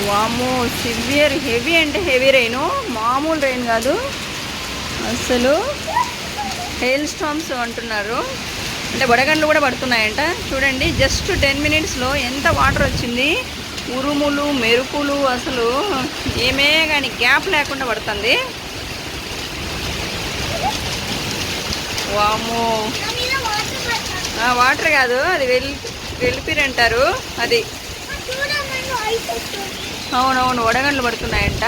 వామో severe heavy అంటే heavy rain, మామూలు రెయిన్ కాదు అసలు. హెయిల్ స్టామ్స్ అంటున్నారు, అంటే వడగండ్లు కూడా పడుతున్నాయంట. చూడండి జస్ట్ 10 minutesలో ఎంత వాటర్ వచ్చింది. ఉరుములు మెరుపులు అసలు ఏమే కానీ గ్యాప్ లేకుండా పడుతుంది. వామో వాటర్ కాదు అది వెళ్ళిపిరంటారు అది. అవునవును వడగండ్లు పడుతున్నాయంట.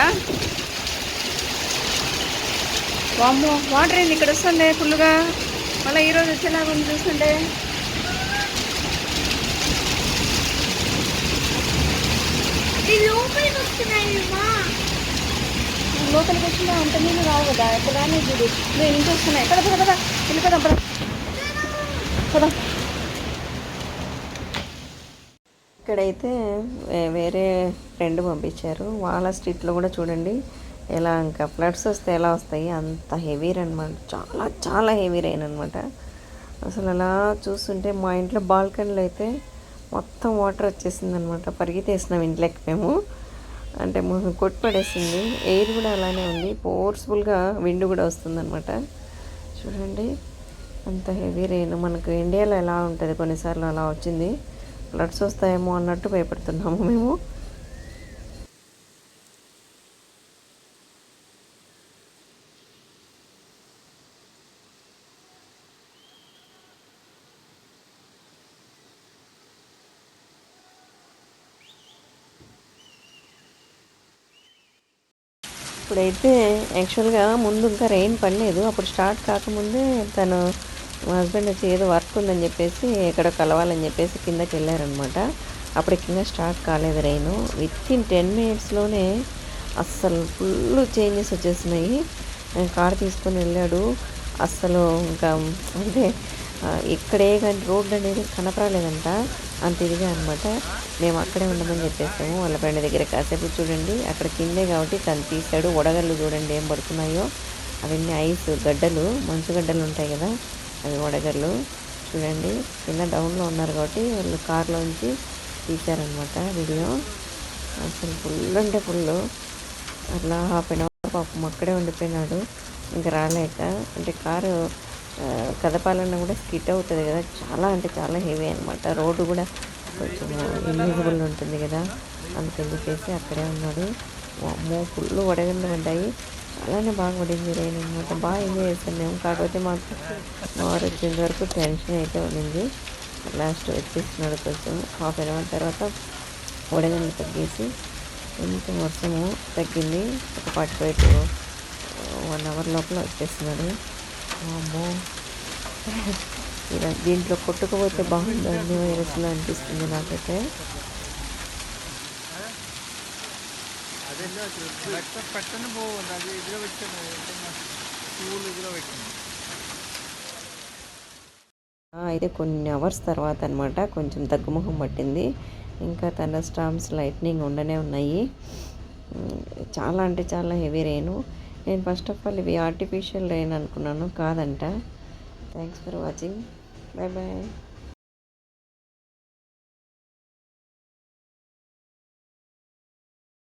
వామ్మో వాటర్ ఏంది ఇక్కడ వస్తుంది ఫుల్గా, మళ్ళీ ఈరోజు వచ్చేలాగా ఉంది చూస్తుంటే. లోపలికి వచ్చినా అంత నీళ్ళు రావు కదా, ఎక్కడానే చూడు నేను ఇంటి వస్తున్నాయి కదా కదా కదా వెళ్ళిపోదాం పద కదా. ఇక్కడైతే వేరే ఫ్రెండ్ పంపించారు, వాళ్ళ స్ట్రీట్లో కూడా చూడండి ఎలా ఇంకా ఫ్లడ్స్ వస్తే ఎలా వస్తాయి, అంత హెవీ రైన్ అనమాట. చాలా చాలా హెవీ రైన్ అనమాట. అసలు అలా చూస్తుంటే మా ఇంట్లో బాల్కనీలో అయితే మొత్తం వాటర్ వచ్చేసింది అనమాట. పరిగెత్తేసినాం ఇంట్లోకి మేము, అంటే కొట్టి పడేసింది. ఎయిర్ కూడా అలానే ఉంది, ఫోర్స్ఫుల్గా విండ్ కూడా వస్తుంది అనమాట. చూడండి అంత హెవీ రెయిన్. మనకు ఇండియాలో ఎలా ఉంటుంది కొన్నిసార్లు అలా వచ్చింది. ఫ్లడ్స్ వస్తాయేమో అన్నట్టు భయపడుతున్నాము మేము. ఇప్పుడైతే యాక్చువల్గా ముందు ఇంకా రెయిన్ పడలేదు, అప్పుడు స్టార్ట్ కాకముందే తను మా హస్బెండ్ వచ్చి ఏదో వర్క్ ఉందని చెప్పేసి ఎక్కడో కలవాలని చెప్పేసి కిందకి వెళ్ళారనమాట. అప్పుడు కింద స్టార్ట్ కాలేదు రెయిన్. వితిన్ 10 minutesలోనే అస్సలు ఫుల్ చేంజెస్ వచ్చేసినాయి. కార్ తీసుకొని వెళ్ళాడు, అస్సలు ఇంకా అంటే ఇక్కడే కానీ రోడ్డు అనేది కనపరాలేదంట, అంత ఇదిగా అనమాట. మేము అక్కడే ఉండమని చెప్పేసాము వాళ్ళ ఫ్రెండ్ దగ్గర. కాసేపు చూడండి అక్కడ కిందే కాబట్టి తను తీశాడు. వడగళ్ళు చూడండి ఏం పడుతున్నాయో, అవన్నీ ఐస్ గడ్డలు, మంచు గడ్డలు ఉంటాయి కదా అవి వడగళ్ళు. చూడండి కింద డౌన్లో ఉన్నారు కాబట్టి వాళ్ళు కార్లోంచి తీశారనమాట వీడియో. అసలు ఫుల్ అంటే ఫుల్. అట్లా హాఫ్ అన్ అవర్ పాపం అక్కడే ఉండిపోయినాడు ఇంకా రాలేక. అంటే కారు కదపాలన్నా కూడా స్కిట్ అవుతుంది కదా, చాలా అంటే చాలా హెవీ అనమాట. రోడ్డు కూడా కొంచెం ఇన్విజిబుల్ ఉంటుంది కదా, అందుకని చెప్పేసి అక్కడే ఉన్నాడు. అమ్మో ఫుల్ వడగండ్లు పడ్డాయి, అలానే బాగా పడింది రైన్ అనమాట. బాగా ఎంజాయ్ చేస్తాను మేము. కాకపోతే మాకు మా వారు వచ్చేంత వరకు టెన్షన్ అయితే ఉండింది. లాస్ట్ వచ్చేస్తున్నాడు కొంచెం హాఫ్ అన్ అవర్ తర్వాత వడగండ్లు తగ్గేసి కొంచెం వర్షము తగ్గింది. ఒక 45 to 1 hour లోపల వచ్చేస్తున్నాడు. అమ్మో ఇలా దీంట్లో కొట్టుకుపోతే బాగుంది అన్ని వైరస్లో అనిపిస్తుంది నాకైతే. అయితే కొన్ని అవర్స్ తర్వాత అనమాట కొంచెం తగ్గుముఖం పట్టింది. ఇంకా థండర్ స్టార్మ్స్ లైట్నింగ్ ఉండనే ఉన్నాయి. చాలా అంటే చాలా హెవీ రెయిన్. నేను ఫస్ట్ ఆఫ్ ఆల్ ఇవి ఆర్టిఫిషియల్ రెయిన్ అనుకున్నాను, కాదంట. Thanks for watching. Bye bye.